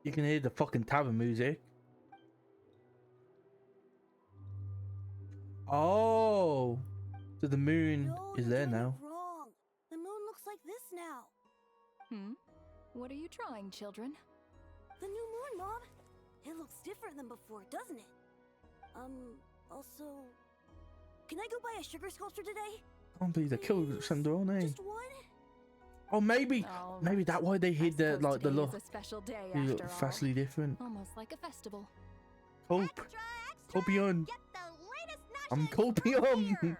You can hear the fucking tavern music. Oh, so the moon is there now. Wrong. The moon looks like this now. What are you trying, children? The new moon, Mom. It looks different than before, doesn't it? Also, can I go buy a sugar sculpture today? I can't believe they killed Sandrone. Just one? Oh, maybe that's why they hid the I suppose the today look. is a special day You after look all. vastly different. Almost like a festival. Cope. Copion. Get the latest I'm Nasha Copion. here.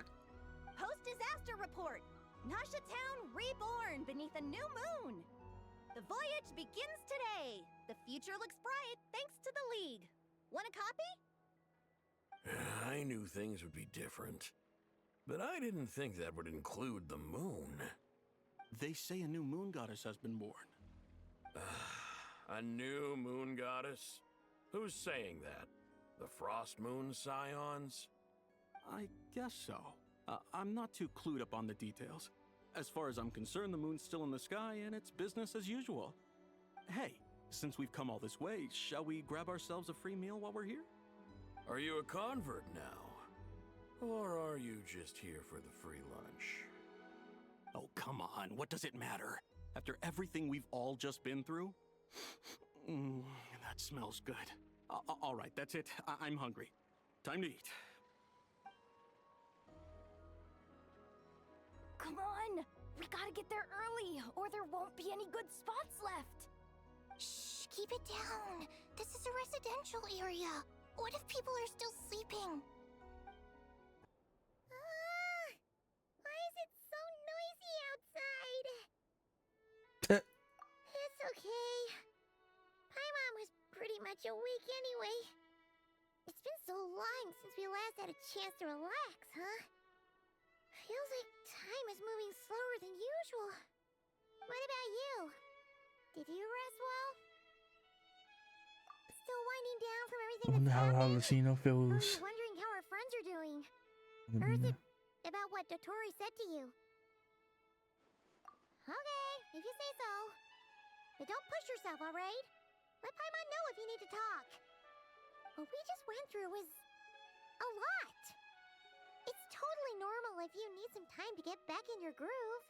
Post disaster report. Nasha Town reborn beneath a new moon. The voyage begins today. The future looks bright thanks to the League. Want a copy? I knew things would be different, but I didn't think that would include the moon. They say a new moon goddess has been born. A new moon goddess? Who's saying that? The Frost Moon Scions? I guess so. I'm not too clued up on the details. As far as I'm concerned, the moon's still in the sky and it's business as usual. Hey, since we've come all this way, shall we grab ourselves a free meal while we're here? Are you a convert now? Or are you just here for the free lunch? Oh, come on. What does it matter? After everything we've all just been through? That smells good. All right, that's it. I'm hungry. Time to eat. Come on! We gotta get there early, or there won't be any good spots left. Shh, keep it down. This is a residential area. What if people are still sleeping? Why is it so noisy outside? It's okay. Paimon was pretty much awake anyway. It's been so long since we last had a chance to relax, huh? Feels like time is moving slower than usual. What about you? Did you rest well? Still winding down from everything I wonder that's how happened? Hallucino Or are feels. you wondering how our friends are doing? I Or is mean, it about what Dotori said to you? Okay, if you say so. But don't push yourself, alright? Let Paimon know if you need to talk. What we just went through was a lot. It's totally normal if you need some time to get back in your groove.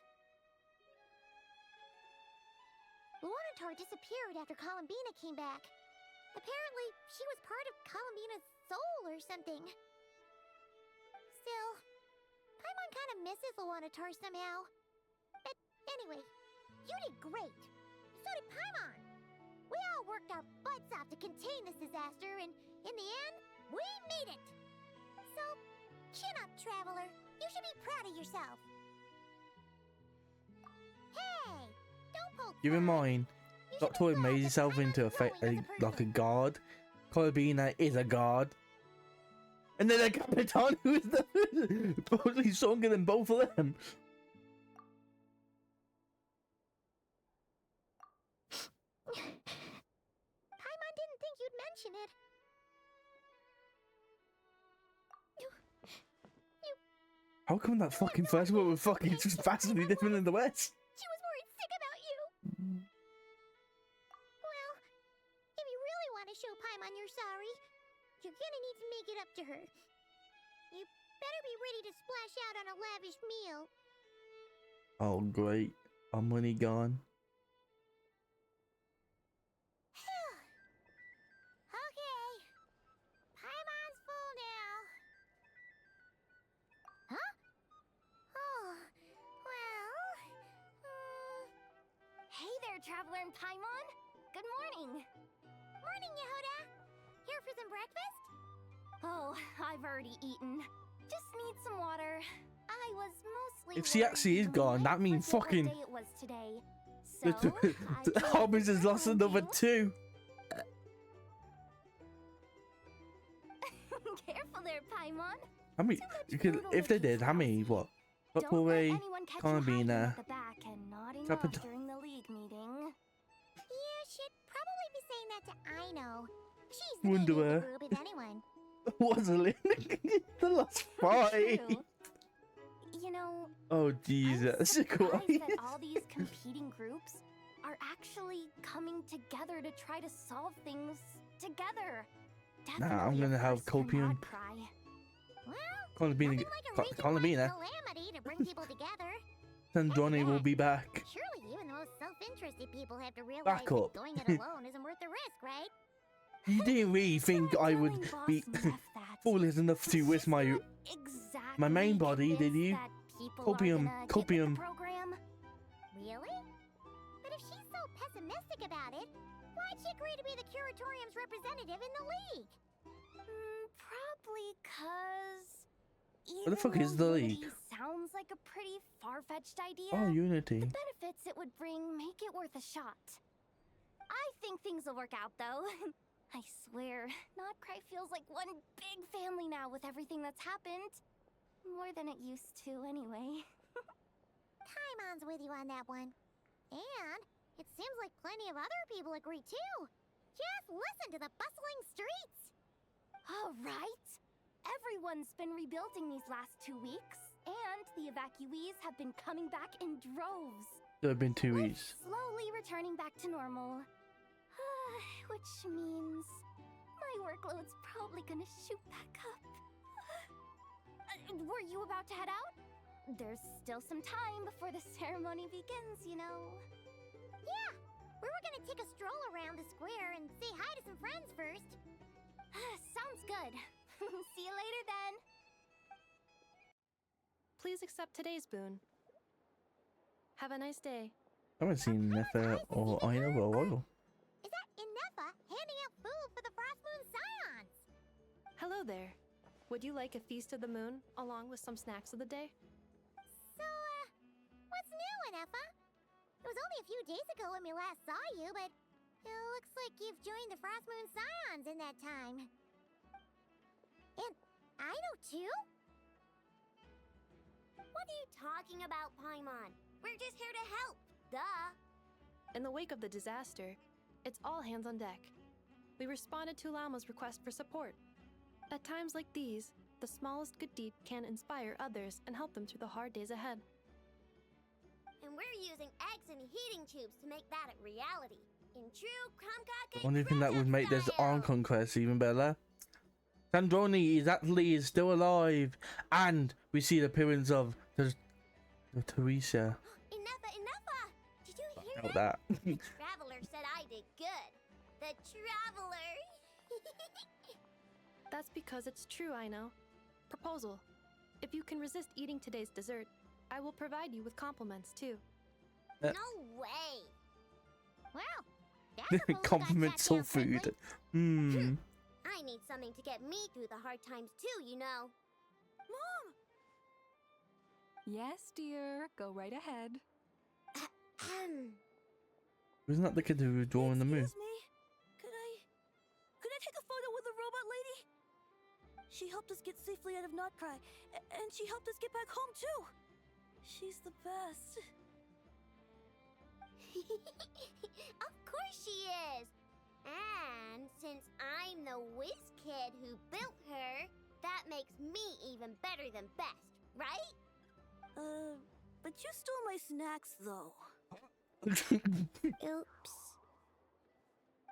Luanatar disappeared after Columbina came back. Apparently, she was part of Columbina's soul or something. Still, Paimon kind of misses Luanatar somehow. But anyway, you did great. So did Paimon. We all worked our butts off to contain this disaster, and in the end, we made it. So, chin up, Traveler. You should be proud of yourself. Hey, don't poke keep in fun. mind, You should be Doctor glad made that himself Paimon's into growing as a like a person. god. Colabina is a god. And then the Capitan, who is probably stronger than both of them. Paimon didn't think you'd mention it. How come that fucking first one was fucking just vastly different than the rest? She was worried sick about you. Well, if you really want to show Paimon you're sorry, you're gonna need to make it up to her. You better be ready to splash out on a lavish meal. Oh great, our money gone. Okay. Paimon's full now. Huh? Oh, well... Hey there, Traveler and Paimon! Good morning! Morning, Yehuda. Here for some breakfast? Oh, I've already eaten. Just need some water. I was mostly If she actually is worried gone, when that I means forget what fucking- day it was today. So, The Hobbits has lost another 2. Careful there, Paimon. How many? Because if they did, how many? What? Don't let Doctor anyone catch you hiding Columbina. at the back and nodding off Capitan. during the league meeting. You should probably be saying that to Aino. She's the Wonder lady of where. the group, if anyone. Wasn't the last fight? True. You know, Oh I was Jesus surprised Christ! that all these competing groups are actually coming together to try to solve things together. Nah, I'm gonna have copium. Well, Can't be nothing like a can't be region-wide there. calamity to bring people together. And Johnny will be back. Surely even the most self-interested people have to realize Back that up. going it alone isn't worth the risk, right? You didn't really think I would be foolish enough to risk my main body, did you? Copium, copium. Really? But if she's so pessimistic about it, why'd she agree to be the Curatorium's representative in the League? Probably cause. What the fuck is the League? Sounds like a pretty far-fetched idea. Oh, Unity. The benefits it would bring make it worth a shot. I think things will work out, though. I swear, Notcry feels like one big family now with everything that's happened. More than it used to, anyway. Paimon's with you on that one. And it seems like plenty of other people agree too. Just listen to the bustling streets. All right. Everyone's been rebuilding these last 2 weeks, and the evacuees have been coming back in droves. There have been 2 We're weeks. slowly returning back to normal. Which means my workload's probably gonna shoot back up. Were you about to head out? There's still some time before the ceremony begins, you know. Yeah, we were gonna take a stroll around the square and say hi to some friends first. Sounds good. See you later then. Please accept today's boon. Have a nice day. I haven't seen Nefa or Aina for a while. Is that Inefa handing out food for the Frost Moon Scions? Hello there. Would you like a feast of the moon along with some snacks of the day? So, what's new, Inefa? It was only a few days ago when we last saw you, but it looks like you've joined the Frost Moon Scions in that time. And I know too? What are you talking about, Paimon? We're just here to help. Duh. In the wake of the disaster, it's all hands on deck. We responded to Lama's request for support. At times like these, the smallest good deed can inspire others and help them through the hard days ahead. And we're using eggs and heating tubes to make that a reality. In true Kromkake Only thing that would make this style. arm conquest even better. Sandroni is still alive, and we see the appearance of the Teresa. Inefa! Did you hear About that? that. The Traveler said I did good. The Traveler! That's because it's true, I know. Proposal. If you can resist eating today's dessert, I will provide you with compliments too. No way! Well, that's a food Compliments soul got quickly. food. Hmm. I need something to get me through the hard times too, you know. Mom! Yes, dear. Go right ahead. Wasn't that the kid who was drawing the moon? Excuse me? Could I take a photo with the robot lady? She helped us get safely out of Notcry, and she helped us get back home too. She's the best. Of course she is! And since I'm the whiz kid who built her, that makes me even better than best, right? But you stole my snacks though. Oops.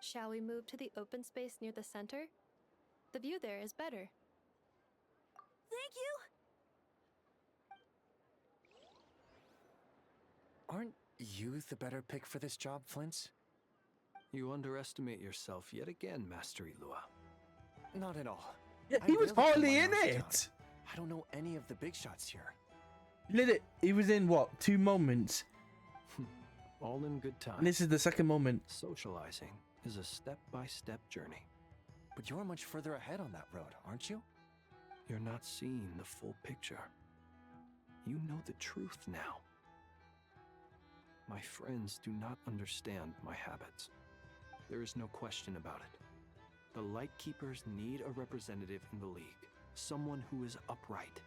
Shall we move to the open space near the center? The view there is better. Thank you! Aren't you the better pick for this job, Flint? You underestimate yourself yet again, Master Ilua. Not at all. Yeah, I he was really hardly don't in know Narsha it. Town. I don't know any of the big shots here. He was in what? 2 moments. All in good time. And this is the second moment. Socializing is a step-by-step journey. But you're much further ahead on that road, aren't you? You're not seeing the full picture. You know the truth now. My friends do not understand my habits. There is no question about it. The Lightkeepers need a representative in the League. Someone who is upright,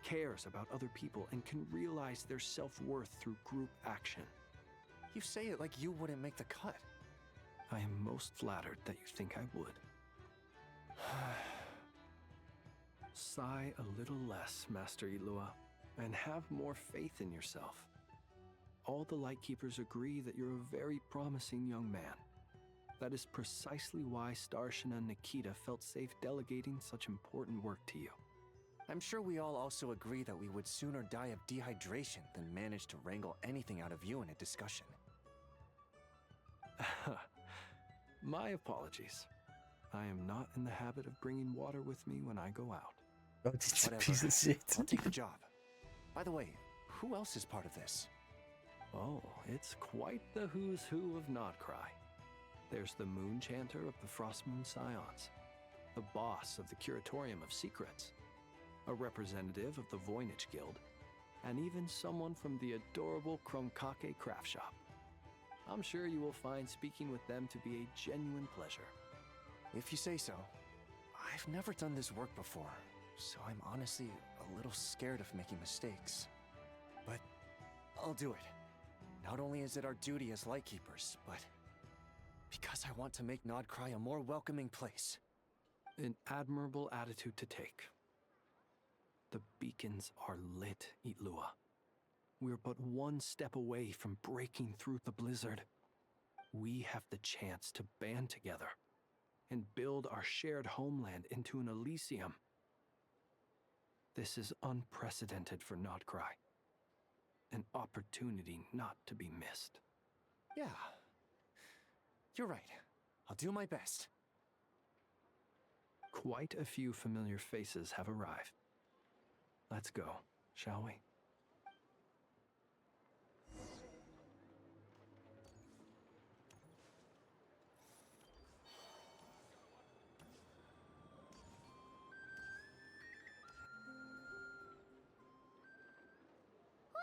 cares about other people, and can realize their self-worth through group action. You say it like you wouldn't make the cut. I am most flattered that you think I would. Sigh a little less, Master Ilua, and have more faith in yourself. all the Lightkeepers agree that you're a very promising young man. That is precisely why Starshina and Nikita felt safe delegating such important work to you. I'm sure we all also agree that we would sooner die of dehydration than manage to wrangle anything out of you in a discussion. My apologies. I am not in the habit of bringing water with me when I go out. Oh, it's a Whatever. piece of shit. I'll take the job. By the way, who else is part of this? Oh, it's quite the who's who of Nodcry. There's the Moon Chanter of the Frostmoon Scions, the boss of the Curatorium of Secrets, a representative of the Voynich Guild, and even someone from the adorable Kromkake craft shop. I'm sure you will find speaking with them to be a genuine pleasure. If you say so. I've never done this work before, so I'm honestly a little scared of making mistakes. But I'll do it. Not only is it our duty as Lightkeepers, but because I want to make Nodcry a more welcoming place. An admirable attitude to take. The beacons are lit, Itlua. We're but one step away from breaking through the blizzard. We have the chance to band together and build our shared homeland into an Elysium. This is unprecedented for Nodcry. An opportunity not to be missed. Yeah. You're right. I'll do my best. Quite a few familiar faces have arrived. Let's go, shall we? Wow!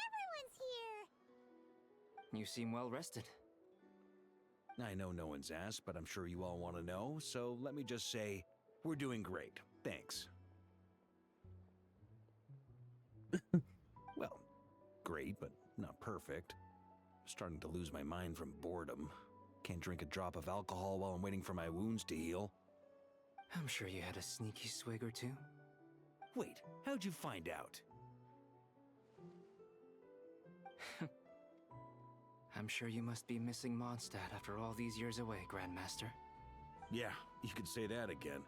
Everyone's here! You seem well rested. I know no one's asked, but I'm sure you all want to know, so let me just say, we're doing great. Thanks. Well, great, but not perfect. Starting to lose my mind from boredom. Can't drink a drop of alcohol while I'm waiting for my wounds to heal. I'm sure you had a sneaky swig or two. Wait, how'd you find out? I'm sure you must be missing Mondstadt after all these years away, Grandmaster. Yeah, you could say that again.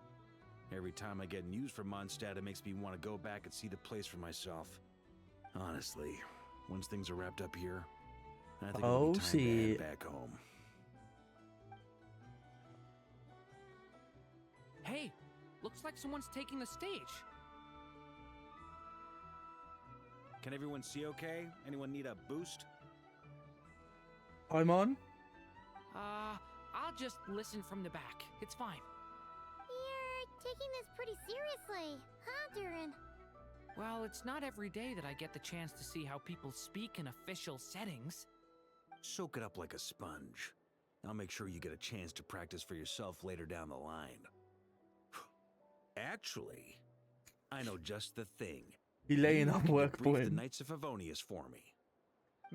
Every time I get news from Mondstadt, it makes me want to go back and see the place for myself. Honestly, once things are wrapped up here, I think it'll be time to head back home. Hey, looks like someone's taking the stage. Can everyone see okay? Anyone need a boost? I'm on. I'll just listen from the back. It's fine. You're taking this pretty seriously, huh, Durin? Well, it's not every day that I get the chance to see how people speak in official settings. Soak it up like a sponge. I'll make sure you get a chance to practice for yourself later down the line. Actually, I know just the thing. He laying up work brief for the him. Knights of Favonius for me.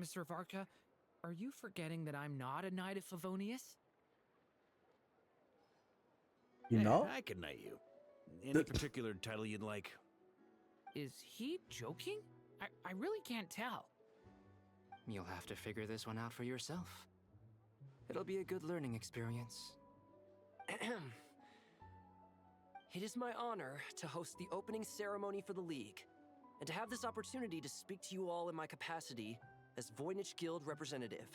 Mr. Varka, are you forgetting that I'm not a Knight of Favonius? You know? I can knight you. Any particular title you'd like? Is he joking? I really can't tell. You'll have to figure this one out for yourself. It'll be a good learning experience. It is my honor to host the opening ceremony for the League, and to have this opportunity to speak to you all in my capacity as Voynich Guild representative.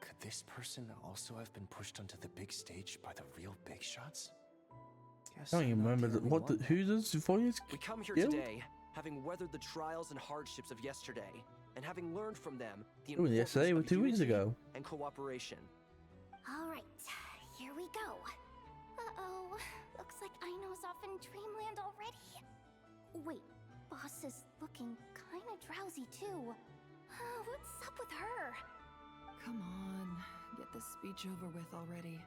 Could this person also have been pushed onto the big stage by the real big shots? I don't even remember who does Voynich We come here Guild? today, having weathered the trials and hardships of yesterday, and having learned from them the It was importance yesterday, of 2 weeks unity ago. and cooperation. All right, here we go. Uh-oh, looks like Aino's off in Dreamland already. Wait, Boss is looking kinda drowsy too. What's up with her? Come on, get this speech over with already.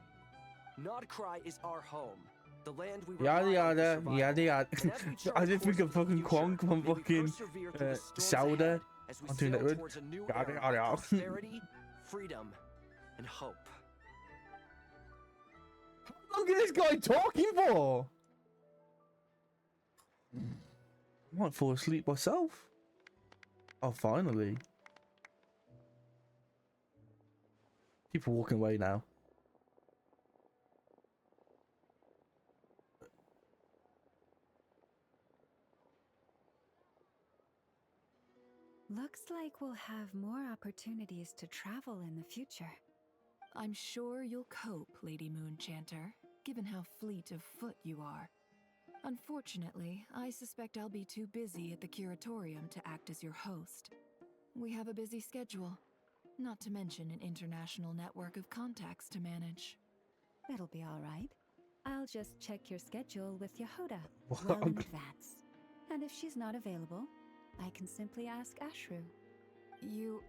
Nodcry is our home. The land we Yada rely on for yada, survival. yada yada. And as we chart I the just think course of fucking the Kwong future, from may we fucking persevere through the storms Zelda. ahead as we I'm doing that sail word. towards a new Yada era yada. of prosperity, freedom, and hope. How long is this guy talking for? I might fall asleep myself. Oh, finally. People walking away now. Looks like we'll have more opportunities to travel in the future. I'm sure you'll cope, Lady Moonchanter, given how fleet of foot you are. Unfortunately, I suspect I'll be too busy at the curatorium to act as your host. We have a busy schedule, not to mention an international network of contacts to manage. It'll be all right. I'll just check your schedule with Yehoda What? well in advance. And if she's not available, I can simply ask Ashru. You...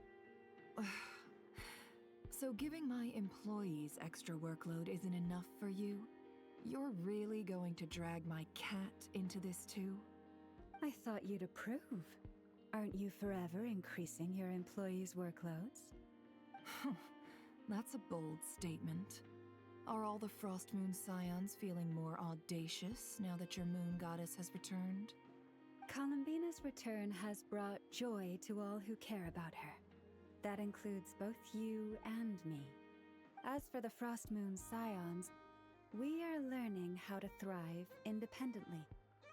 So giving my employees extra workload isn't enough for you? You're really going to drag my cat into this too? I thought you'd approve. Aren't you forever increasing your employees' workloads? That's a bold statement. Are all the Frost Moon Scions feeling more audacious now that your moon goddess has returned? Columbina's return has brought joy to all who care about her. That includes both you and me. As for the Frost Moon Scions, we are learning how to thrive independently,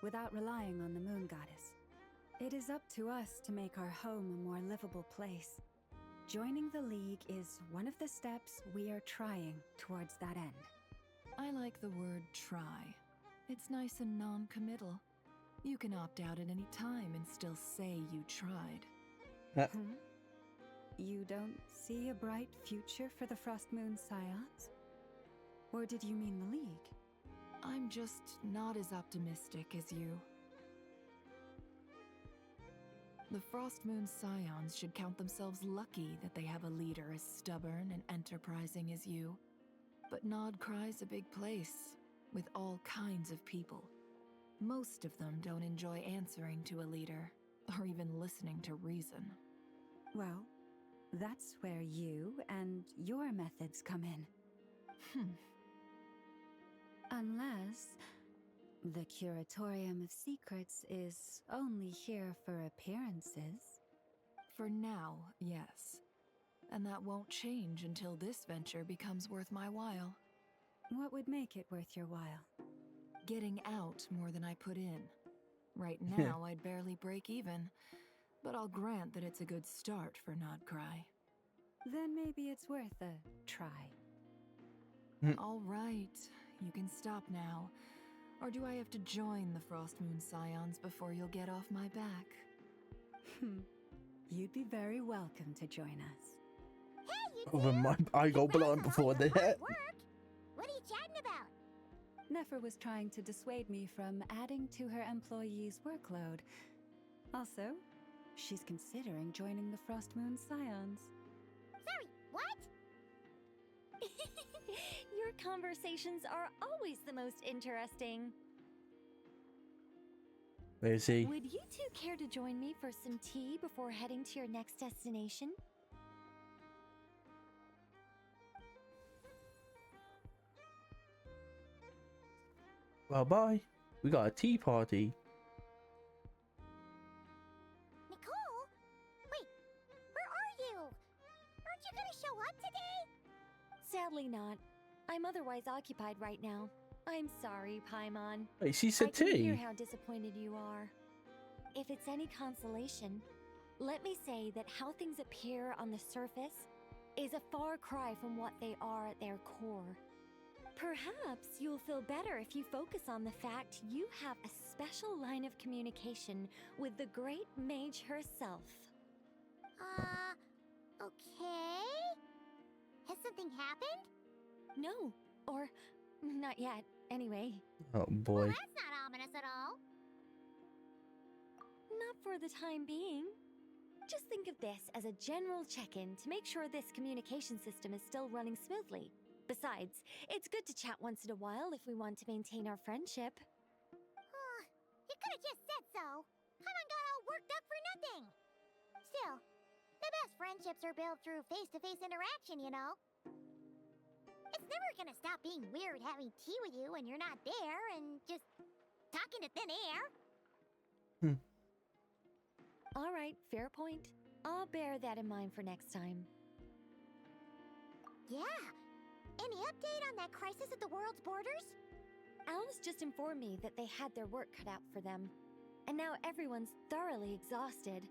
without relying on the moon goddess. It is up to us to make our home a more livable place. Joining the League is one of the steps we are trying towards that end. I like the word try. It's nice and non-committal. You can opt out at any time and still say you tried. You don't see a bright future for the Frost Moon Scions? Or did you mean the League? I'm just not as optimistic as you. The Frost Moon Scions should count themselves lucky that they have a leader as stubborn and enterprising as you. But Nodcry's a big place, with all kinds of people. Most of them don't enjoy answering to a leader, or even listening to reason. Well, that's where you and your methods come in. Unless the Curatorium of Secrets is only here for appearances. For now, yes. And that won't change until this venture becomes worth my while. What would make it worth your while? Getting out more than I put in. Right now, I'd barely break even, but I'll grant that it's a good start for Nodcry. Then maybe it's worth a try. All right, you can stop now. Or do I have to join the Frost Moon Scions before you'll get off my back? You'd be very welcome to join us. I got blind before that. What are you chatting about? Nefer was trying to dissuade me from adding to her employees' workload. Also, she's considering joining the Frost Moon Scions. Sorry, what? Your conversations are always the most interesting. Where is he? Would you two care to join me for some tea before heading to your next destination? Well, bye. We got a tea party. Nicole? Wait, where are you? Aren't you gonna show up today? Sadly not. I'm otherwise occupied right now. I'm sorry, Paimon. Hey, she said I can tea. hear how disappointed you are. If it's any consolation, let me say that how things appear on the surface is a far cry from what they are at their core. Perhaps you'll feel better if you focus on the fact you have a special line of communication with the great mage herself. Okay? Has something happened? No, or not yet, anyway. Oh boy. Well, that's not ominous at all. Not for the time being. Just think of this as a general check-in to make sure this communication system is still running smoothly. Besides, it's good to chat once in a while if we want to maintain our friendship. You could have just said so. Paimon got all worked up for nothing. Still, the best friendships are built through face-to-face interaction, you know. It's never gonna stop being weird having tea with you when you're not there and just talking to thin air. All right, fair point. I'll bear that in mind for next time. Yeah. Any update on that crisis at the world's borders? Alice just informed me that they had their work cut out for them. And now everyone's thoroughly exhausted.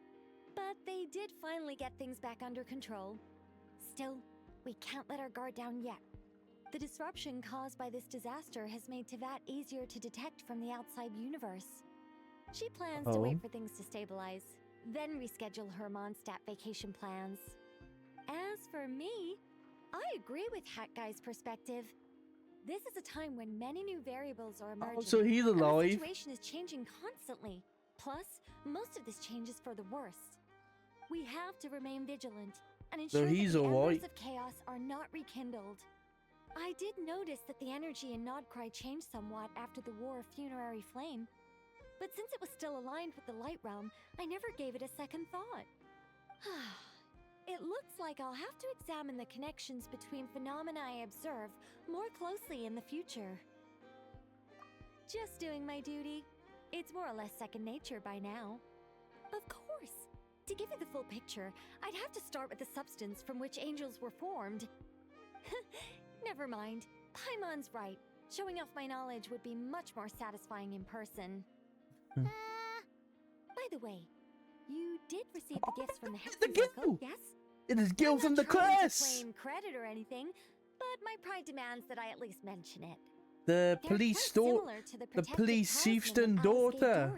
But they did finally get things back under control. Still, we can't let our guard down yet. The disruption caused by this disaster has made Tevat easier to detect from the outside universe. She plans to wait for things to stabilize, then reschedule her Mondstadt vacation plans. As for me, I agree with Hat Guy's perspective. This is a time when many new variables are emerging. Oh, so he's and alive. the situation is changing constantly. Plus, most of this change is for the worse. We have to remain vigilant and ensure that the embers of chaos are not rekindled. I did notice that the energy in Nodcry changed somewhat after the War of Funerary Flame. But since it was still aligned with the Light Realm, I never gave it a second thought. It looks like I'll have to examine the connections between phenomena I observe more closely in the future. Just doing my duty. It's more or less second nature by now. Of course, to give you the full picture, I'd have to start with the substance from which angels were formed. Never mind. Paimon's right. Showing off my knowledge would be much more satisfying in person. By the way, you did receive the gifts from the Hexen Circle, yes? It is Gil from the class! I'm not trying to claim credit or anything, but my pride demands that I at least mention it. The police chieftain daughter.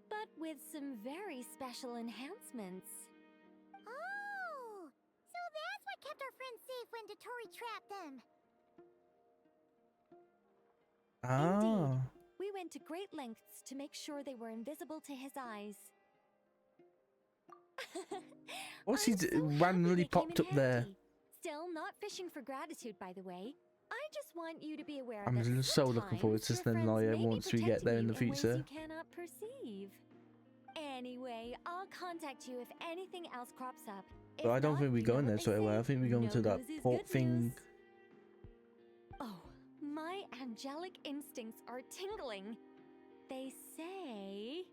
But with some very special enhancements. Oh, so that's what kept our friends safe when Dotori trapped them. Indeed. We went to great lengths to make sure they were invisible to his eyes. What's he randomly popped up there? Still not fishing for gratitude, by the way. I just want you to be aware I'm that so looking forward to Slim Lawyer once we get there in the future. You cannot perceive. Anyway, I'll contact you if anything else crops up. But I don't think we're going there straight away. I think we're going to that port thing. Oh, my angelic instincts are tingling. They say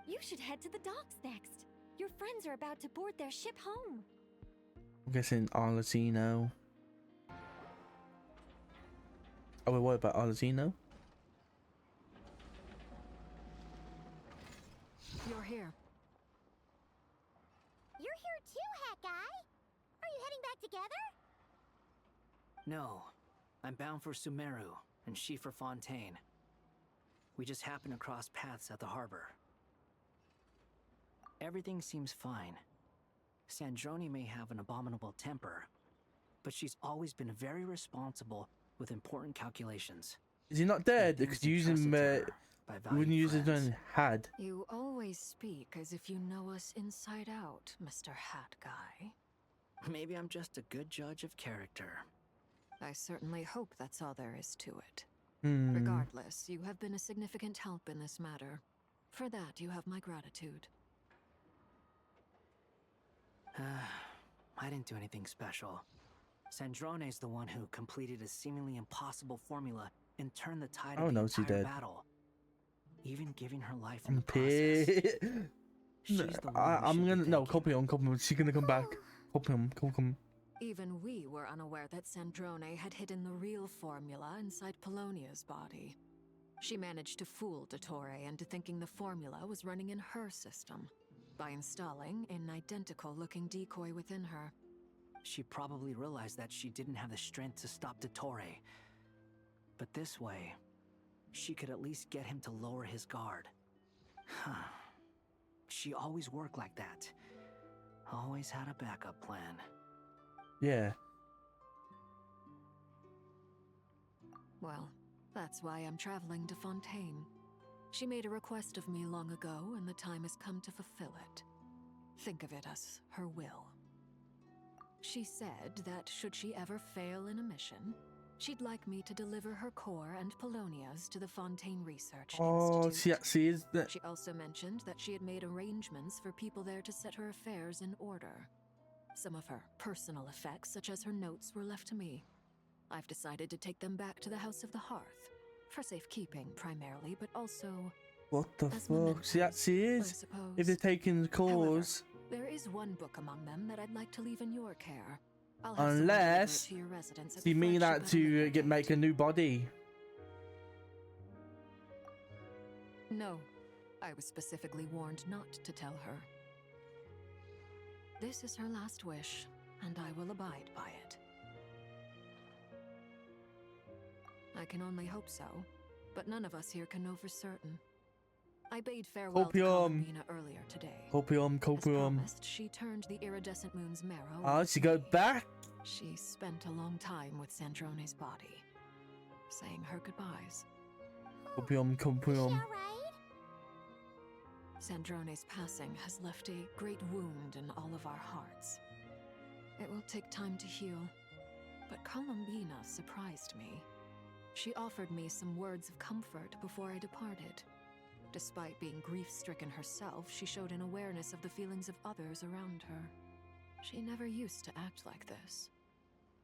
you should head to the docks next. Your friends are about to board their ship home. I'm guessing Arlecchino. Oh, what about Arlecchino? You're here. You're here too, Hat Guy. Are you heading back together? No. I'm bound for Sumeru, and she for Fontaine. We just happened to cross paths at the harbor. Everything seems fine. Sandrone may have an abominable temper, but she's always been very responsible with important calculations. Is he not dead? Because using wouldn't use his own had. You always speak as if you know us inside out, Mr. Hat Guy. Maybe I'm just a good judge of character. I certainly hope that's all there is to it. Hmm. Regardless, you have been a significant help in this matter. For that, you have my gratitude. I didn't do anything special. Sandrone's the one who completed a seemingly impossible formula and turned the tide of the entire battle. Even giving her life in the process. I'm gonna copy on. She's gonna come back. Copy on. Even we were unaware that Sandrone had hidden the real formula inside Polonia's body. She managed to fool Dottore into thinking the formula was running in her system by installing an identical-looking decoy within her. She probably realized that she didn't have the strength to stop Dottore. But this way, she could at least get him to lower his guard. She always worked like that. Always had a backup plan. Yeah. Well, that's why I'm traveling to Fontaine. She made a request of me long ago, and the time has come to fulfill it. Think of it as her will. She said that should she ever fail in a mission, she'd like me to deliver her core and Polonia's to the Fontaine Research Institute. She also mentioned that she had made arrangements for people there to set her affairs in order. Some of her personal effects, such as her notes, were left to me. I've decided to take them back to the House of the Hearth. For safekeeping, primarily, but also... What the fuck? She is. If they're taking the cause. However, there is one book among them that I'd like to leave in your care. I'll have someone deliver it Unless to your residence at you the mean flagship that at a later to make a new body. No, I was specifically warned not to tell her. This is her last wish, and I will abide by it. I can only hope so, but none of us here can know for certain. I bade farewell to Columbina earlier today. Copium. As promised, she turned the iridescent moon's marrow. Oh, she go back? She spent a long time with Sandrone's body, saying her goodbyes. Copium. Sandrone's passing has left a great wound in all of our hearts. It will take time to heal, but Columbina surprised me. She offered me some words of comfort before I departed. Despite being grief-stricken herself, she showed an awareness of the feelings of others around her. She never used to act like this.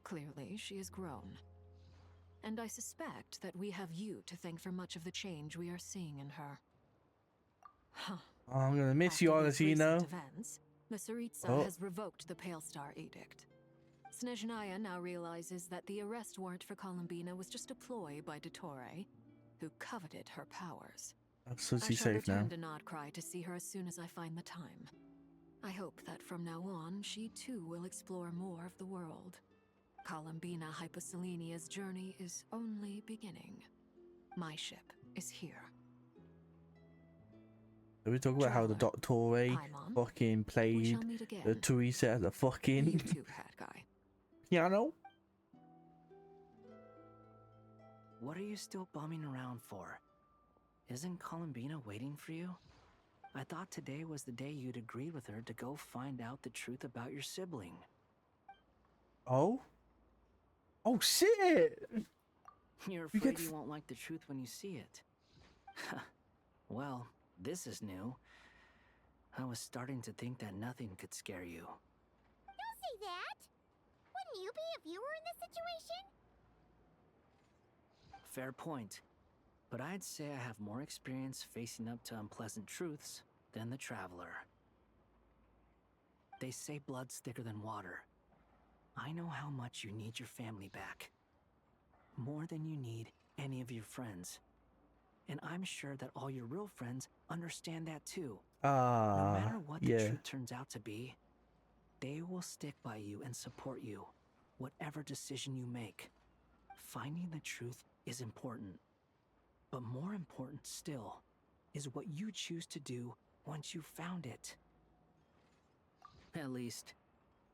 Clearly, she has grown. And I suspect that we have you to thank for much of the change we are seeing in her. Huh. Oh, I'm gonna miss you, honestly, Events, the Tsaritsa Oh. has revoked the Pale Star Edict. Snezhnaya now realizes that the arrest warrant for Columbina was just a ploy by Dottore, who coveted her powers. Absolutely I shall safe now. return to Nodcry to see her as soon as I find the time. I hope that from now on, she too will explore more of the world. Columbina Hyposelenia's journey is only beginning. My ship is here. Did we talk about how the Dottore fucking played the Teresa as a fucking You too, hat guy. piano? What are you still bumming around for? Isn't Columbina waiting for you? I thought today was the day you'd agreed with her to go find out the truth about your sibling. Oh? Oh shit! You're afraid you won't like the truth when you see it. Well, this is new. I was starting to think that nothing could scare you. Don't say that! Wouldn't you be if you were in this situation? Fair point. But I'd say I have more experience facing up to unpleasant truths than the Traveler. They say blood's thicker than water. I know how much you need your family back. More than you need any of your friends. And I'm sure that all your real friends understand that too. No matter what the truth turns out to be, they will stick by you and support you, whatever decision you make. Finding the truth is important. But more important still is what you choose to do once you've found it. At least,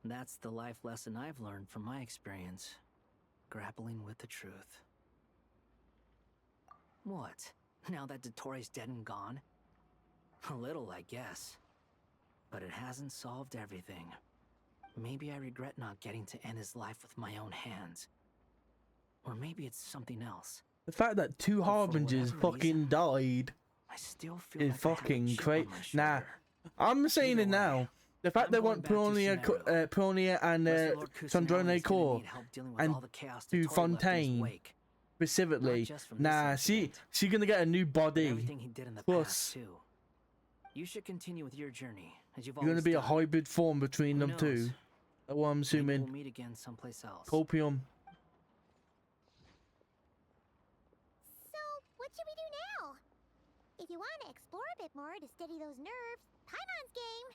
that's the life lesson I've learned from my experience, grappling with the truth. What? Now that Dottore's dead and gone? A little, I guess. But it hasn't solved everything. Maybe I regret not getting to end his life with my own hands. Or maybe it's something else. The fact that two Harbingers fucking died I still feel is like I have a fucking chip crazy. on my Nah, shoulder. I'm saying it now. The fact they want Peonia and Sandrone Core and to Fontaine specifically. Nah, she gonna get a new body. Everything he did in the Plus, past too. You should continue with your journey, as you've you're gonna always be a done. hybrid form between Who them two. knows? That's what I'm Maybe assuming. we'll meet again someplace else. Copium. So, what should we do now? If you want to explore a bit more to steady those nerves, Paimon's game.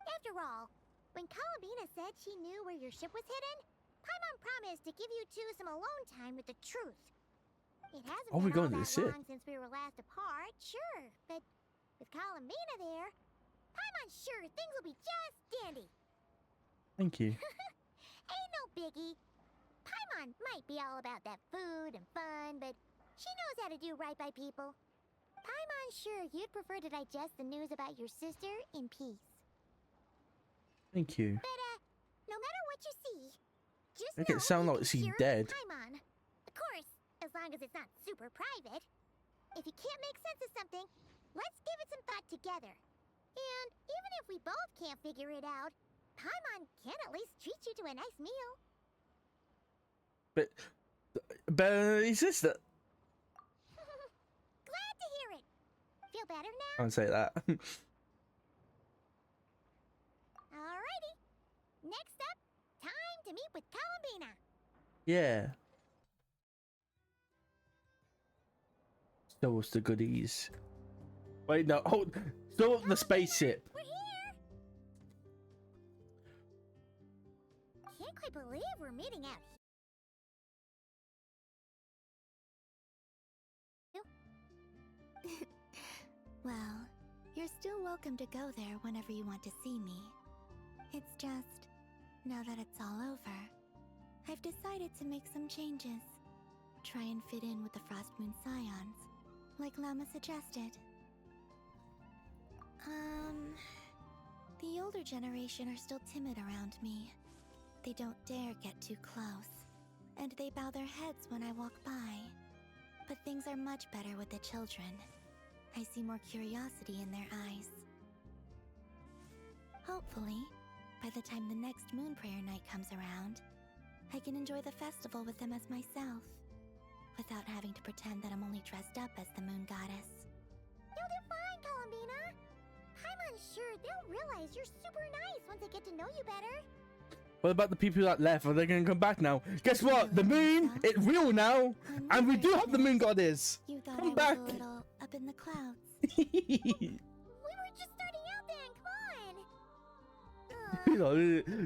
After all, when Columbina said she knew where your ship was hidden, Paimon promised to give you two some alone time with the truth. It hasn't Oh, we're been all going to that sit. long since we were last apart, sure, but with Columbina there, Paimon's sure things will be just dandy. Thank you. Ain't no biggie. Paimon might be all about that food and fun, but she knows how to do right by people. Paimon's sure you'd prefer to digest the news about your sister in peace. Thank you. But, no matter what you see, just Make know it sound you like can she's share it dead. with Paimon. Of course, as long as it's not super private. If you can't make sense of something, let's give it some thought together. And even if we both can't figure it out, Paimon can at least treat you to a nice meal. But is this that? Glad to hear it. Feel better now? I don't say that. Alrighty. Next up, meet with Columbina. Yeah. Show us the goodies. Wait, no. Hold. Show up the spaceship. We're here. Can't quite believe we're meeting out here. Well, you're still welcome to go there whenever you want to see me. It's just, now that it's all over, I've decided to make some changes. Try and fit in with the Frost Moon Scions, like Llama suggested. The older generation are still timid around me. They don't dare get too close, and they bow their heads when I walk by. But things are much better with the children. I see more curiosity in their eyes. Hopefully, by the time the next Moon Prayer Night comes around, I can enjoy the festival with them as myself, without having to pretend that I'm only dressed up as the Moon Goddess. You'll do fine, Columbina. I'm unsure they'll realize you're super nice once they get to know you better. What about the people that left? Are they going to come back now? Guess what? The moon, it's real now. And we do have the Moon Goddess. You thought Come I back. was a little up in the clouds. We were just starting out then, come on. You know,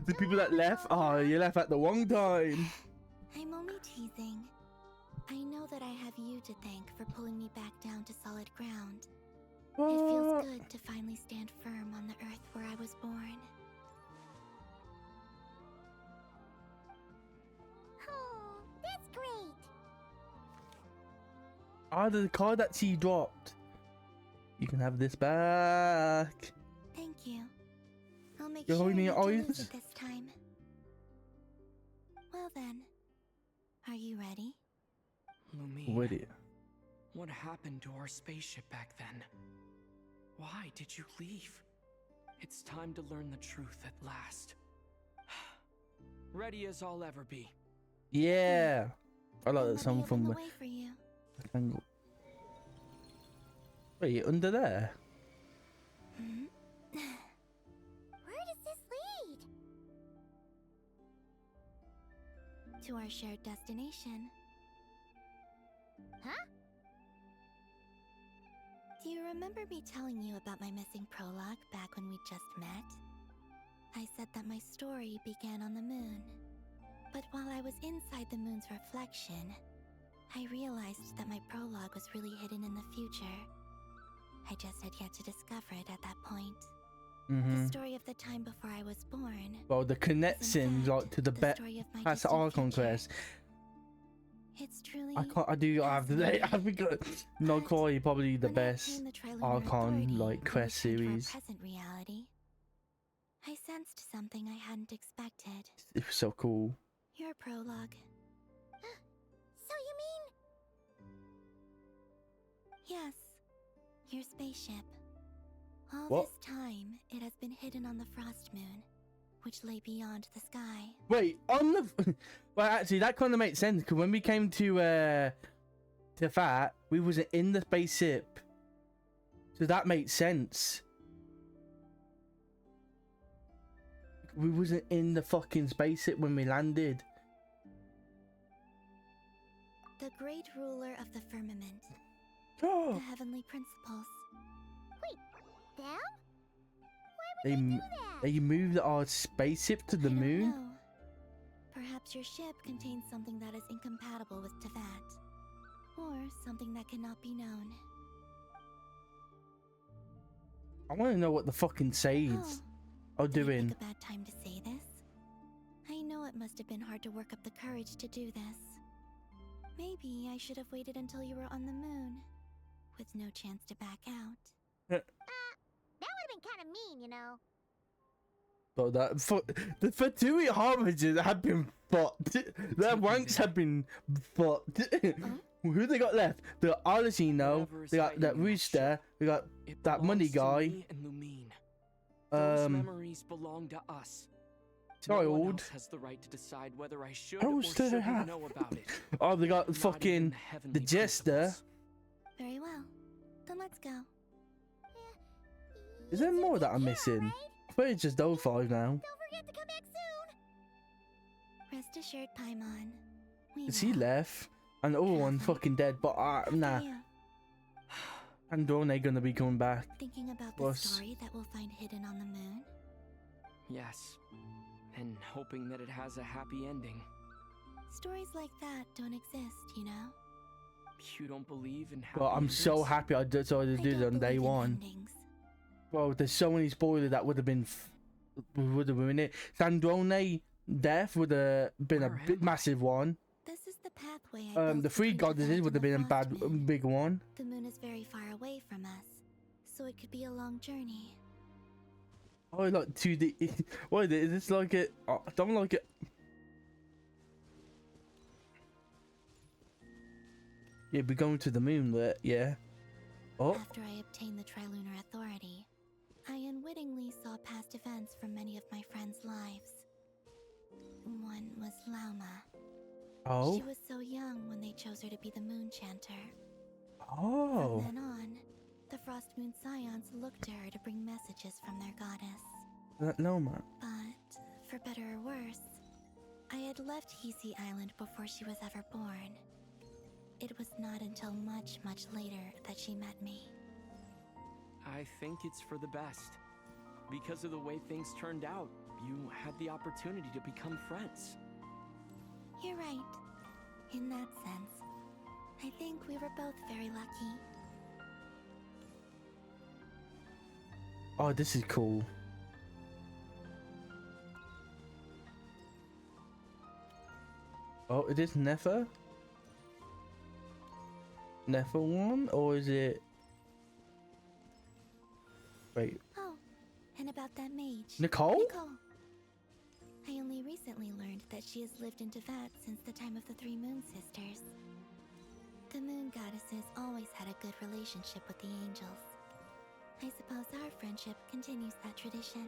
the people that left, oh, you left at the wrong time. I'm only teasing. I know that I have you to thank for pulling me back down to solid ground. It feels good to finally stand firm on the earth where I was born. Oh, that's great. Ah, the card that she dropped. You can have this back. Thank you. I'll make You're sure holding you your don't lose eyes? it this time. Well then, are you ready? Lumine, Ready. what happened to our spaceship back then? Why did you leave? It's time to learn the truth at last. Ready as I'll ever be. Yeah. I like that song Let me from open the way for you. Angle. Wait, under there? Where does this lead? To our shared destination. Huh? Do you remember me telling you about my missing prologue back when we just met? I said that my story began on the moon. But while I was inside the moon's reflection, I realized that my prologue was really hidden in the future. I just had yet to discover it at that point. The story of the time before I was born. Well, the connection like to the bet. story of my That's distant Archon future. Quest. It's truly. I can't. I do. I have to say. I think not quite probably the best Archon like quest series. Present reality. I sensed something I hadn't expected. It was so cool. Your prologue. So you mean... Yes, your spaceship. All What? this time, it has been hidden on the Frost Moon, which lay beyond the sky. Wait, on the. Well, actually, that kind of makes sense because when we came to that, we wasn't in the spaceship, so that makes sense. We wasn't in the fucking spaceship when we landed. The great ruler of the firmament. Oh. The heavenly principles. Wait, them? They moved our spaceship to the I don't moon. know. Perhaps your ship contains something that is incompatible with Tevat, or something that cannot be known. I want to know what the fucking Sades are Did I doing. pick a bad time to say this? I know it must have been hard to work up the courage to do this. Maybe I should have waited until you were on the moon, with no chance to back out. That would have been kind of mean, you know. But the Fatui Harbinger have been fucked. Their ranks have been fucked. Who they got left? They got Alicino, they got that Rooster, they got that money guy. Me and Lumine. Those memories belong to us. No one Child. else has the right to decide whether I should Oh, or still shouldn't have. know about it. Oh, they got Not fucking even the heavenly Jester. principles. Very well. Then let's go. Is there more that I'm missing? I thought it's just those 5 now. Don't forget to come back soon. Rest assured, Paimon. We He will. left, and the other one fucking dead. But nah, You. Androne gonna be coming back. Thinking about the Plus- story that we'll find hidden on the moon? Yes. And hoping that it has a happy ending. Stories like that don't exist, you know? You don't believe in happy But I'm so endings? happy I decided to do it on day one. Bro, there's so many spoilers that would have been in it. Sandrone death would have been a big, massive one. This is the pathway I built The three between the goddesses Valley would have and the been a Frost bad, Moon. big one. The moon is very far away from us, so it could be a long journey. Oh, like 2D. What is this like it? I don't like it. Yeah, we're going to the moon, but yeah. Oh, After I obtained the Trilunar Authority, I unwittingly saw past events from many of my friends' lives. One was Lauma. oh, She was so young when they chose her to be the Moon Chanter. oh. From then on, the Frost Moon Scions looked to her to bring messages from their goddess. No, man. But, for better or worse, I had left Hisi Island before she was ever born. It was not until much, much later that she met me. I think it's for the best. Because of the way things turned out, you had the opportunity to become friends. You're right. In that sense, I think we were both very lucky. Oh, this is cool. Oh, it is Nefer? Nefer one? Or is it... Wait. Oh, and about that mage. Nicole? Nicole. I only recently learned that she has lived in Teyvat since the time of the Three Moon Sisters. The Moon Goddesses always had a good relationship with the angels. I suppose our friendship continues that tradition.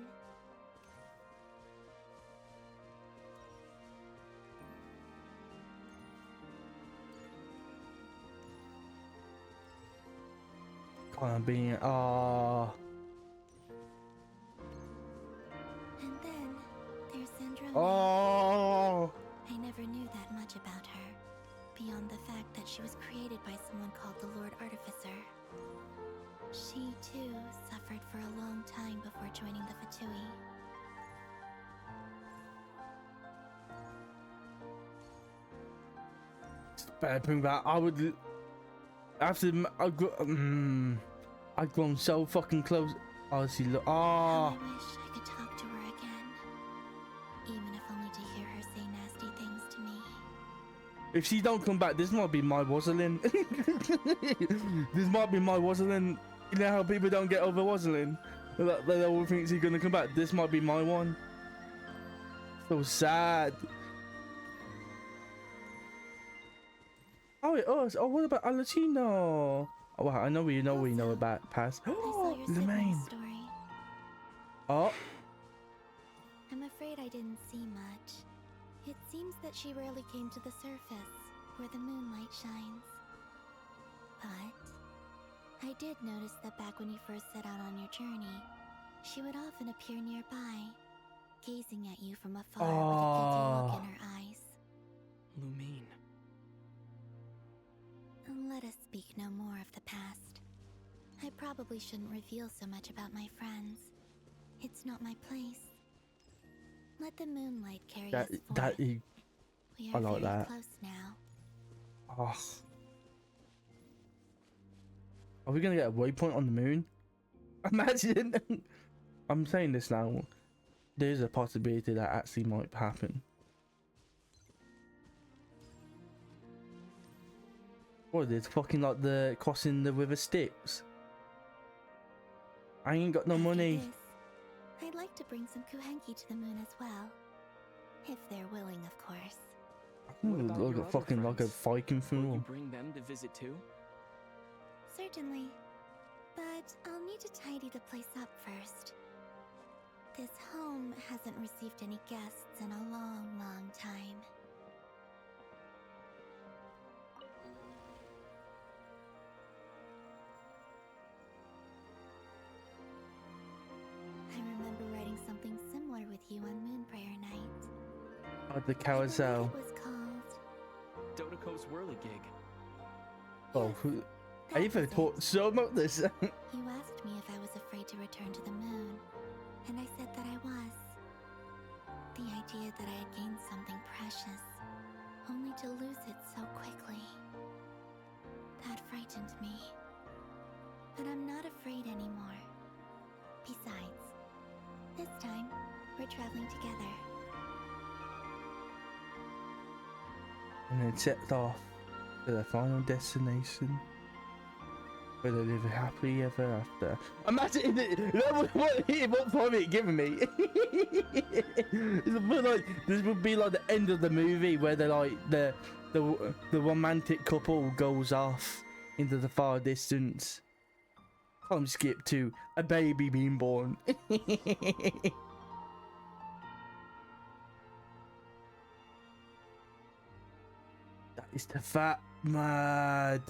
Can't be... Oh. And then, there's Sandrone. Oh. I never knew that much about her, beyond the fact that she was created by someone called the Lord Artificer. She, too, suffered for a long time before joining the Fatui. Better bring back. I would... After... I've grown so fucking close. Honestly, look... How Oh. I wish I could talk to her again. Even if only to hear her say nasty things to me. If she don't come back, this might be my Rosalind. This might be my Rosalind. You know how people don't get over Rosalind? They all think she's gonna come back. This might be my one. So sad. Oh, it us. Oh, what about Alatino? Oh, wow, I know we know about past. I saw your the main. sibling's story. Oh, I'm afraid I didn't see much. It seems that she rarely came to the surface, where the moonlight shines. But I did notice that back when you first set out on your journey, she would often appear nearby, gazing at you from afar with a guilty look in her eyes. Lumine. Let us speak no more of the past. I probably shouldn't reveal so much about my friends. It's not my place. Let the moonlight carry us forth. We I are like very that. close now. Oh. Are we gonna get a waypoint on the moon? Imagine. I'm saying this now. There's a possibility that actually might happen. What is it? Fucking like the crossing the river Styx. I ain't got no money. After this, I'd like to bring some Kuhenki to the moon as well. If they're willing, of course. What about Like your a other fucking like a friends? Viking Will you funeral. bring them to visit too? Certainly. But I'll need to tidy the place up first. This home hasn't received any guests in a long, long time. I remember writing something similar with you on Moon Prayer Night. Oh, the carousel. It was called. Dodoko's Whirligig. Oh, who? I even thought so about this. You asked me if I was afraid to return to the moon, and I said that I was. The idea that I had gained something precious, only to lose it so quickly. That frightened me. But I'm not afraid anymore. Besides, this time, we're traveling together. And then set off to their final destination, where they live happily ever after. Imagine that was what point it giving me. This would be like the end of the movie where they're like the romantic couple goes off into the far distance. Time skip to a baby being born. That is the fat mad.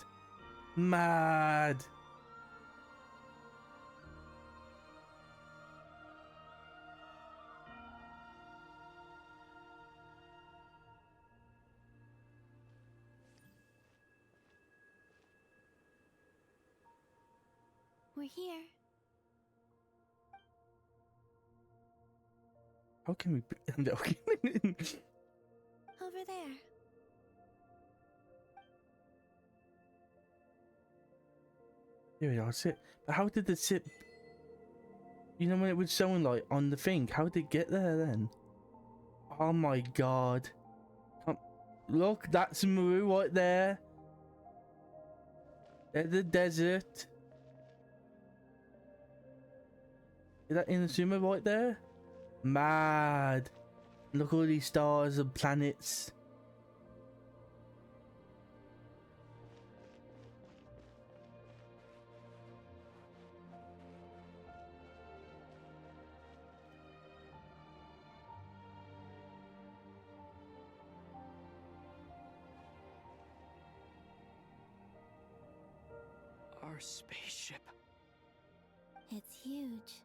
We're here. How can we? I'm joking. Over there. Here we are. Sit. But how did the ship? You know when it was showing like on the thing? How did it get there then? Oh my god! Look, that's Maru right there. There's the desert. Is that Inazuma right there? Mad. Look at all these stars and planets. Our spaceship. It's huge.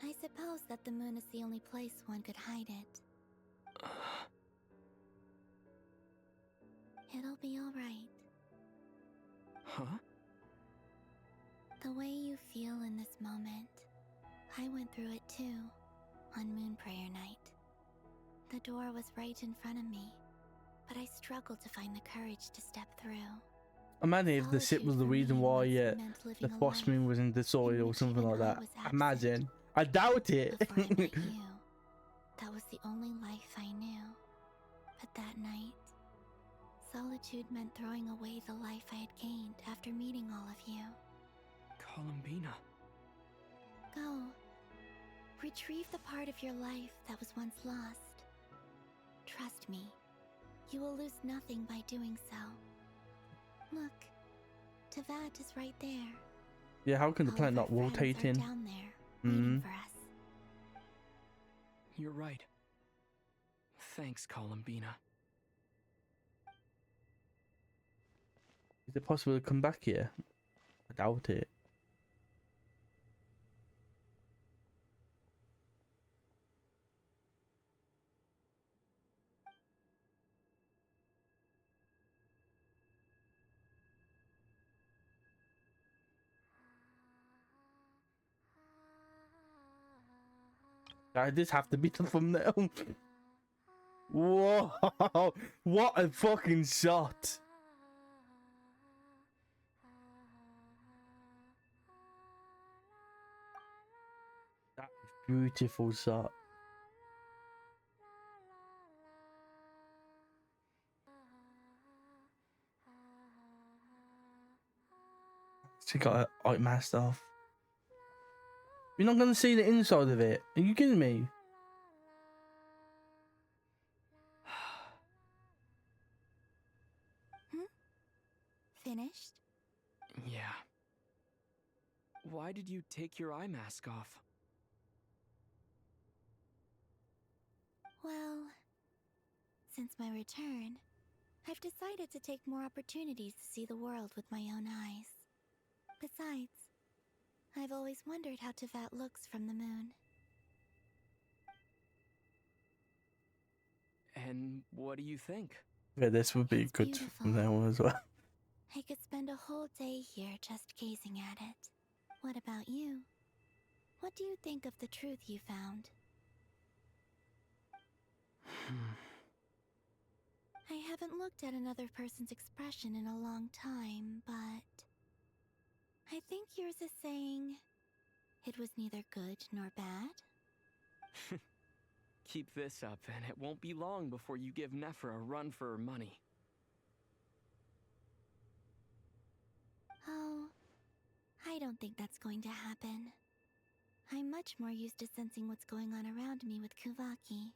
I suppose that the moon is the only place one could hide it. It'll be alright. Huh? The way you feel in this moment, I went through it too, on Moon Prayer Night. The door was right in front of me, but I struggled to find the courage to step through. Imagine if the ship was the reason why the frost moon was in the soil or something like that. Imagine. I doubt it. Before I met you, that was the only life I knew. But that night, solitude meant throwing away the life I had gained after meeting all of you. Columbina. Go. Retrieve the part of your life that was once lost. Trust me, you will lose nothing by doing so. Look, Teyvat is right there. Yeah, how can the All planet of not our friends are rotating? down there, waiting for us. You're right. Thanks, Columbina. Is it possible to come back here? I doubt it. This have to be the thumbnail. Whoa! What a fucking shot! That beautiful shot. She got her eye mask off. You're not gonna see the inside of it. Are you kidding me? Finished? Yeah. Why did you take your eye mask off? Well, since my return, I've decided to take more opportunities to see the world with my own eyes. Besides, I've always wondered how Teyvat looks from the moon. And what do you think? Yeah, this would be good from now on as well. I could spend a whole day here just gazing at it. What about you? What do you think of the truth you found? I haven't looked at another person's expression in a long time, but I think yours is saying it was neither good nor bad. Keep this up, and it won't be long before you give Nephra a run for her money. Oh, I don't think that's going to happen. I'm much more used to sensing what's going on around me with Kuvaki.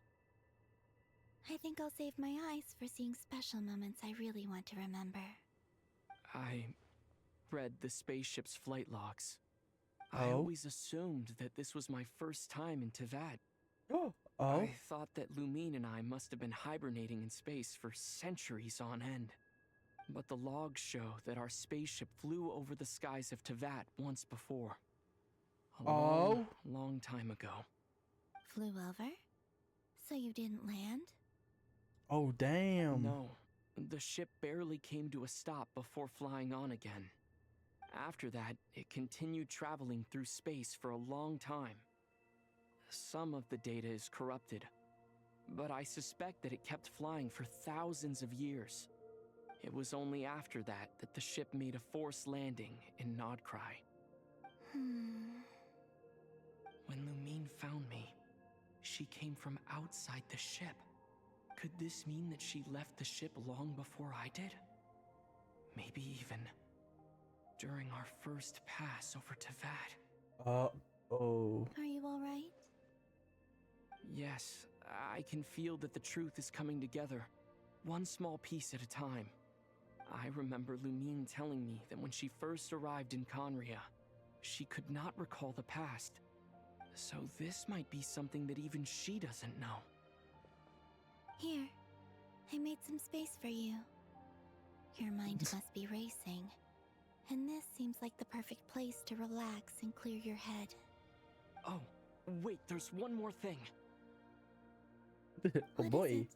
I think I'll save my eyes for seeing special moments I really want to remember. I read the spaceship's flight logs. Oh? I always assumed that this was my first time in Teyvat. Oh. I thought that Lumine and I must have been hibernating in space for centuries on end. But the logs show that our spaceship flew over the skies of Teyvat once before. A long time ago. Flew over? So you didn't land? Oh, damn. No, the ship barely came to a stop before flying on again. After that, it continued traveling through space for a long time. Some of the data is corrupted, but I suspect that it kept flying for thousands of years. It was only after that that the ship made a forced landing in Nodcry. When Lumine found me, she came from outside the ship. Could this mean that she left the ship long before I did? Maybe even during our first pass over Teyvat. Are you alright? Yes, I can feel that the truth is coming together, one small piece at a time. I remember Lumine telling me that when she first arrived in Conria, she could not recall the past. So this might be something that even she doesn't know. Here, I made some space for you. Your mind must be racing, and this seems like the perfect place to relax and clear your head. Oh, wait, there's one more thing. Oh boy.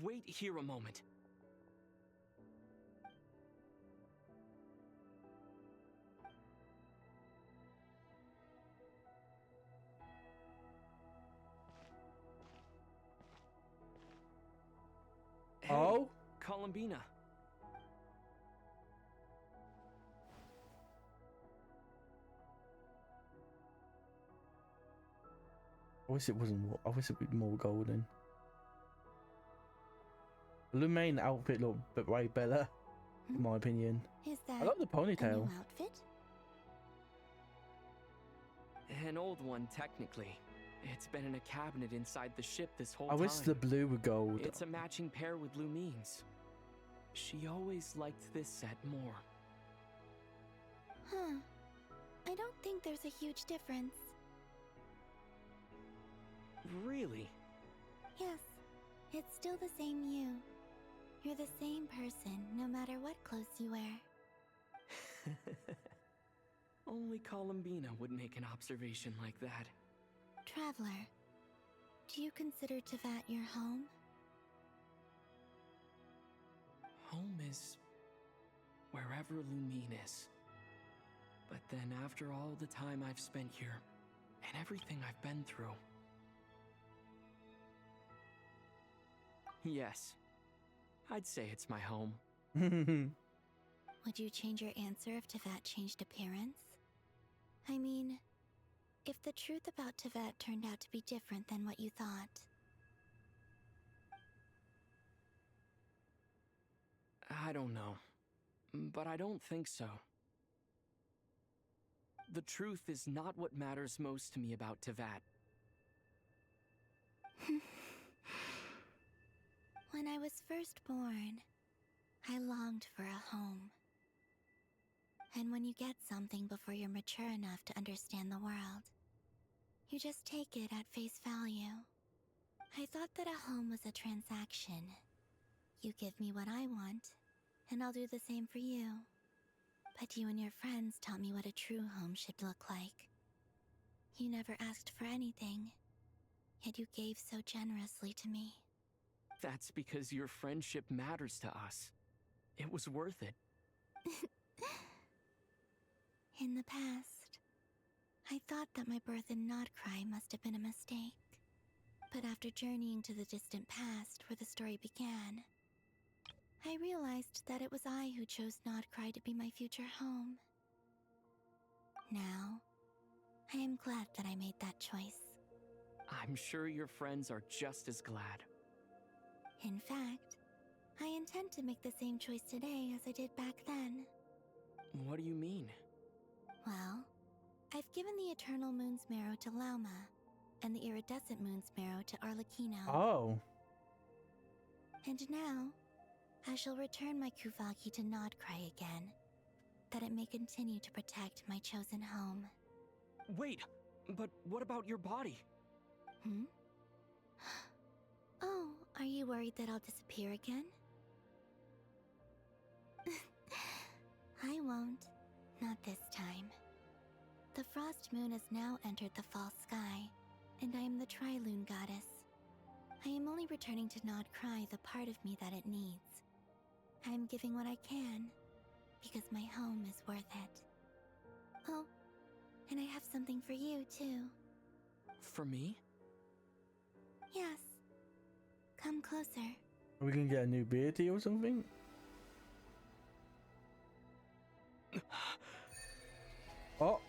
Wait here a moment. Hey, Columbina. I wish it wasn't more. I wish it would be more golden. Lumine outfit looked way better, in my opinion. Is that I like the ponytail. a new outfit? An old one, technically. It's been in a cabinet inside the ship this whole time. I wish the blue were gold. It's a matching pair with Lumine's. She always liked this set more. Huh. I don't think there's a huge difference. Really? Yes, it's still the same you. You're the same person, no matter what clothes you wear. Only Columbina would make an observation like that. Traveler, do you consider Teyvat your home? Home is wherever Lumine is. But then after all the time I've spent here, and everything I've been through... Yes, I'd say it's my home. Would you change your answer if Teyvat changed appearance? I mean, if the truth about Teyvat turned out to be different than what you thought. I don't know, but I don't think so. The truth is not what matters most to me about Teyvat. When I was first born, I longed for a home. And when you get something before you're mature enough to understand the world, you just take it at face value. I thought that a home was a transaction. You give me what I want, and I'll do the same for you. But you and your friends taught me what a true home should look like. You never asked for anything, yet you gave so generously to me. That's because your friendship matters to us. It was worth it. In the past, I thought that my birth in Nodcry must have been a mistake. But after journeying to the distant past where the story began, I realized that it was I who chose Nodcry to be my future home. Now, I am glad that I made that choice. I'm sure your friends are just as glad. In fact, I intend to make the same choice today as I did back then. What do you mean? Well, I've given the Eternal Moon's Marrow to Lauma, and the Iridescent Moon's Marrow to Arlecchino. Oh. And now, I shall return my Kuvagi to Nodcry again, that it may continue to protect my chosen home. Wait, but what about your body? Hmm? Oh, are you worried that I'll disappear again? I won't. Not this time. The Frost Moon has now entered the False Sky, and I am the Tri-Lune Goddess. I am only returning to Nodcry the part of me that it needs. I am giving what I can, because my home is worth it. Oh, and I have something for you, too. For me? Yes. Come closer. Are we gonna get a new beardy or something? Oh.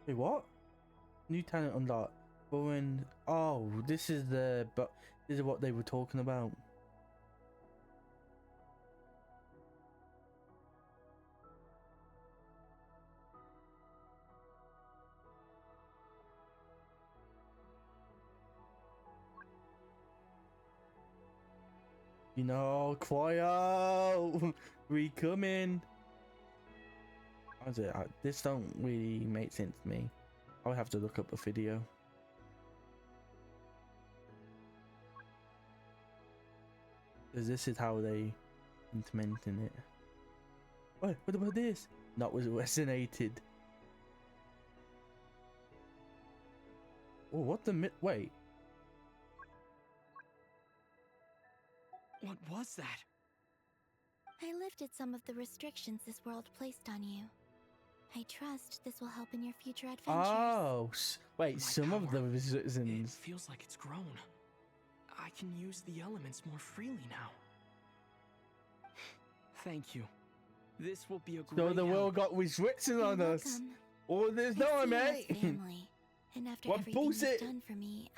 Wait, what? New talent unlocked. When oh, this is what they were talking about. You know, quiet. We coming. This don't really make sense to me. I'll have to look up a video. Because this is how they implementing it. What about this? Not was resonated. Oh, what the wait. What was that? I lifted some of the restrictions this world placed on you. I trust this will help in your future adventures. Oh, wait, some of the reasons. It feels like it's grown. I can use the elements more freely now. Thank you. This will be a great So the world help. got restrictions on us. Oh, there's no one, mate. Family, and after What everything bullshit? you've done for me,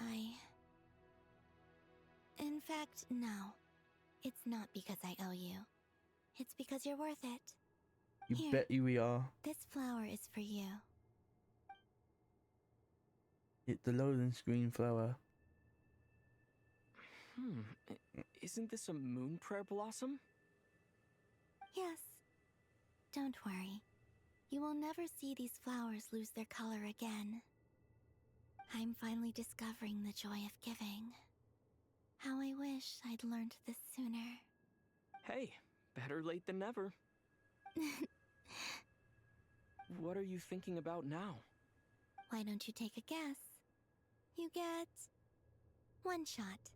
In fact, no. It's not because I owe you. It's because you're worth it. You Here, bet you we are. This flower is for you. It's the loading screen flower. Isn't this a moon prayer blossom? Yes. Don't worry. You will never see these flowers lose their color again. I'm finally discovering the joy of giving. How I wish I'd learned this sooner. Hey, better late than never. What are you thinking about now? Why don't you take a guess? You get one shot.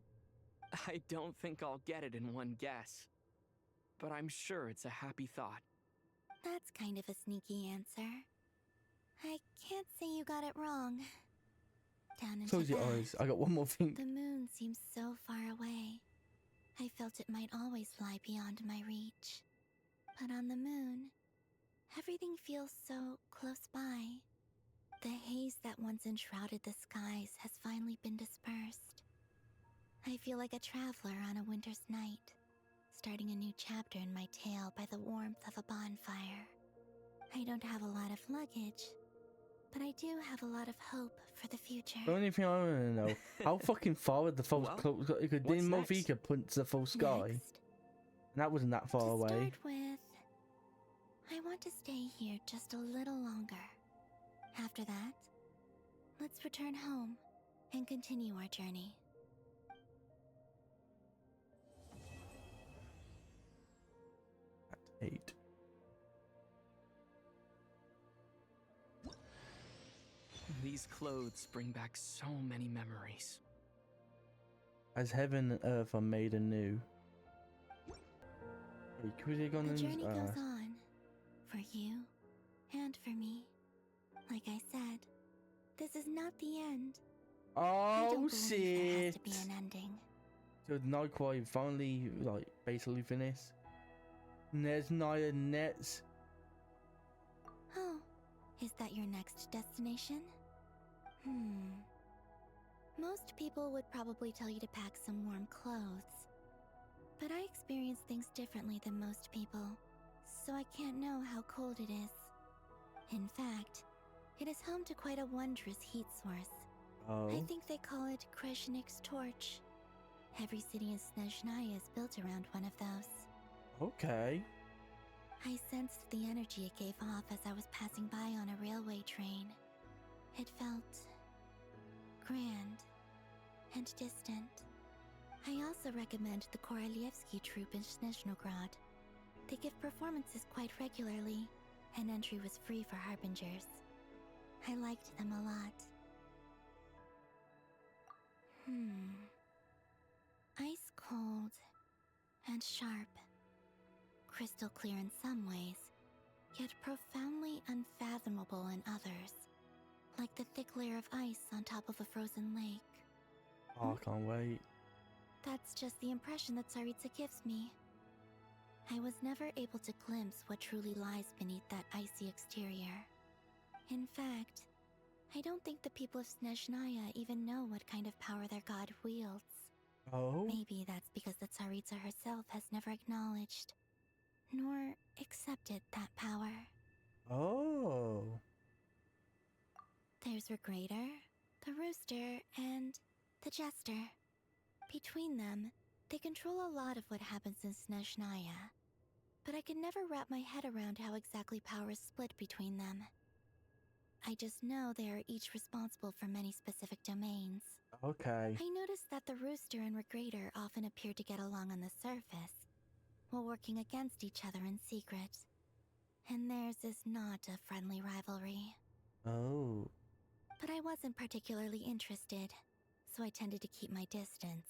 I don't think I'll get it in one guess. But I'm sure it's a happy thought. That's kind of a sneaky answer. I can't say you got it wrong. Down into Close your that, eyes. I got one more thing. The moon seems so far away. I felt it might always lie beyond my reach. But on the moon, everything feels so close by. The haze that once enshrouded the skies has finally been dispersed. I feel like a traveler on a winter's night, starting a new chapter in my tale by the warmth of a bonfire. I don't have a lot of luggage, but I do have a lot of hope for the future. The only thing I want to know, how fucking far would the false because didn't Movika punch the full sky? And that wasn't that far away. Start with, I want to stay here just a little longer. After that, let's return home and continue our journey. At 8. These clothes bring back so many memories. as heaven and earth are made anew. The journey goes on. For you. And for me. Like I said, this is not the end. I Oh don't believe there has shit! to be an ending. So Nightcry finally, like, basically finished. There's Naya Nets. Oh, is that your next destination? Most people would probably tell you to pack some warm clothes. But I experience things differently than most people, so I can't know how cold it is. In fact, it is home to quite a wondrous heat source. Oh. I think they call it Kreshnik's torch. Every city in Snezhnaya is built around one of those. Okay. I sensed the energy it gave off as I was passing by on a railway train. It felt grand and distant. I also recommend the Korolievsky troupe in Snezhnograd. They give performances quite regularly, and entry was free for harbingers. I liked them a lot. Ice cold and sharp. Crystal clear in some ways, yet profoundly unfathomable in others. Like the thick layer of ice on top of a frozen lake. Oh, I can't wait. That's just the impression that Tsaritsa gives me. I was never able to glimpse what truly lies beneath that icy exterior. In fact, I don't think the people of Snezhnaya even know what kind of power their god wields. Oh? Maybe that's because the Tsaritsa herself has never acknowledged, nor accepted that power. Oh. There's Regrator, the Rooster, and the Jester. Between them, they control a lot of what happens in Snezhnaya. But I could never wrap my head around how exactly power is split between them. I just know they are each responsible for many specific domains. Okay. I noticed that the Rooster and Regrator often appear to get along on the surface, while working against each other in secret. And theirs is not a friendly rivalry. Oh. But I wasn't particularly interested, so I tended to keep my distance.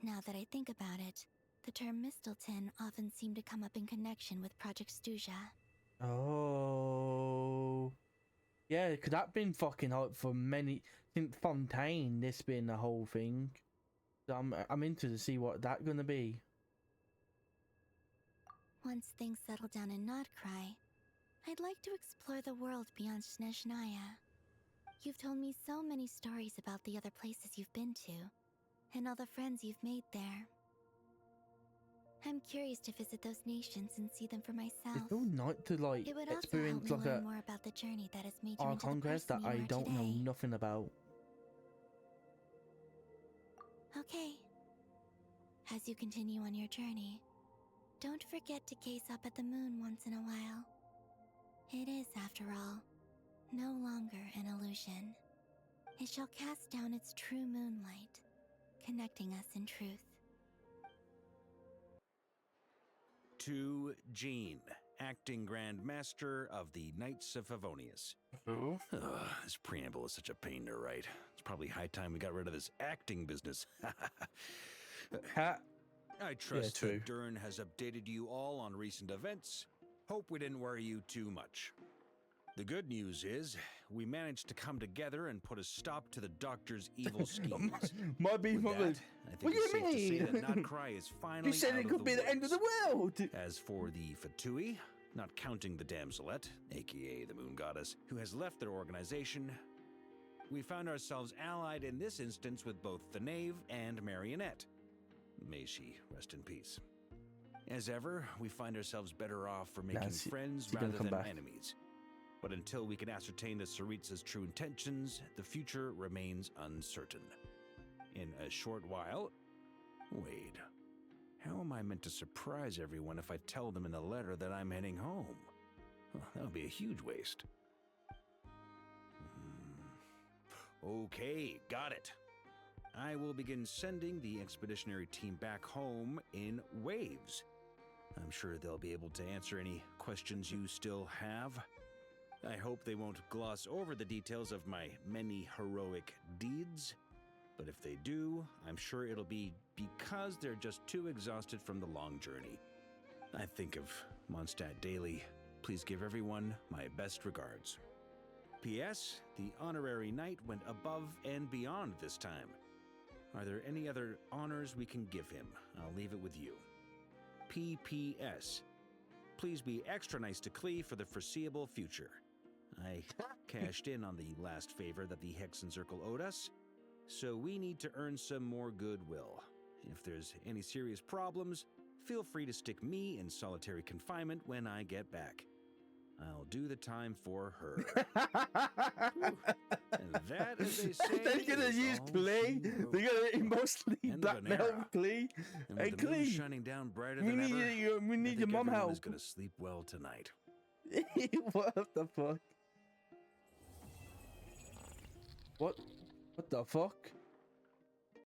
Now that I think about it, the term Mistelton often seemed to come up in connection with Project Stuja. Oh. Yeah, because that been fucking hot for many. Since Fontaine, this been the whole thing. So I'm interested to see what that's gonna be. Once things settle down in Nodcry, I'd like to explore the world beyond Snezhnaya. You've told me so many stories about the other places you've been to, and all the friends you've made there. I'm curious to visit those nations and see them for myself. It's all night to like It would also experience help me like learn a more about the journey that has made you into the conquest person that you I are don't know today. nothing about. Okay. As you continue on your journey, don't forget to gaze up at the moon once in a while. It is, after all, no longer an illusion. It shall cast down its true moonlight, connecting us in truth. To Jean, acting Grand Master of the Knights of Favonius. Oh? This preamble is such a pain to write. It's probably high time we got rid of this acting business. I trust that Dern has updated you all on recent events. Hope we didn't worry you too much. The good news is, we managed to come together and put a stop to the Doctor's evil schemes. Might be With that, I think it's safe to say that mean? Nodcry is finally You said out it of could the be the end of the world! As for the Fatui, not counting the Damselette, aka the Moon Goddess, who has left their organization, we found ourselves allied in this instance with both the Knave and Marionette. May she rest in peace. As ever, we find ourselves better off for making friends rather than enemies. But until we can ascertain the Tsaritsa's true intentions, the future remains uncertain. In a short while... Wait. How am I meant to surprise everyone if I tell them in a letter that I'm heading home? Well, that would be a huge waste. Okay, got it. I will begin sending the expeditionary team back home in waves. I'm sure they'll be able to answer any questions you still have. I hope they won't gloss over the details of my many heroic deeds, But if they do, I'm sure it'll be because they're just too exhausted from the long journey. I think of Mondstadt daily. Please give everyone my best regards. P.S. The honorary knight went above and beyond this time. Are there any other honors we can give him? I'll leave it with you. P.P.S. Please be extra nice to Klee for the foreseeable future. I cashed in on the last favor that the Hexen Circle owed us, so we need to earn some more goodwill. If there's any serious problems, feel free to stick me in solitary confinement when I get back. I'll do the time for her. And that, as they say, they're gonna use Klee. They're gonna emotionally blackmail Klee. Hey, Klee, shining down brighter than ever. We need your mom help. Is gonna sleep well tonight. What the fuck? What the fuck?